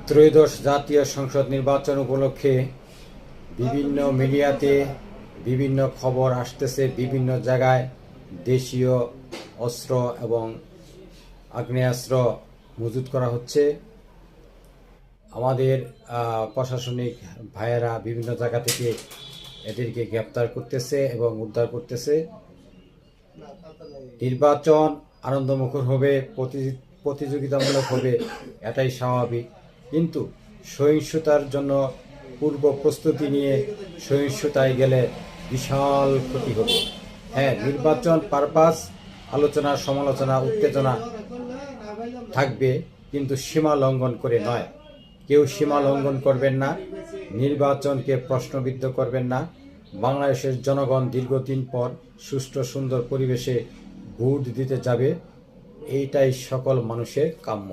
ত্রয়োদশ জাতীয় সংসদ নির্বাচন উপলক্ষে বিভিন্ন মিডিয়াতে বিভিন্ন খবর আসতেছে। বিভিন্ন জায়গায় দেশীয় অস্ত্র এবং আগ্নেয়াস্ত্র মজুত করা হচ্ছে। আমাদের প্রশাসনিক ভাইয়েরা বিভিন্ন জায়গা থেকে এদেরকে গ্রেপ্তার করতেছে এবং উদ্ধার করতেছে। নির্বাচন আনন্দমুখর হবে, প্রতিযোগিতামূলক হবে, এটাই স্বাভাবিক। কিন্তু সহিংসতার জন্য পূর্ব প্রস্তুতি নিয়ে সহিংসতায় গেলে বিশাল ক্ষতি হবে। হ্যাঁ, নির্বাচন পারপাস, আলোচনা, সমালোচনা, উত্তেজনা থাকবে, কিন্তু সীমা লঙ্ঘন করে নয়। কেউ সীমা লঙ্ঘন করবেন না, নির্বাচনকে প্রশ্নবিদ্ধ করবেন না। বাংলাদেশের জনগণ দীর্ঘদিন পর সুষ্ঠু সুন্দর পরিবেশে ভোট দিতে যাবে, এইটাই সকল মানুষের কাম্য।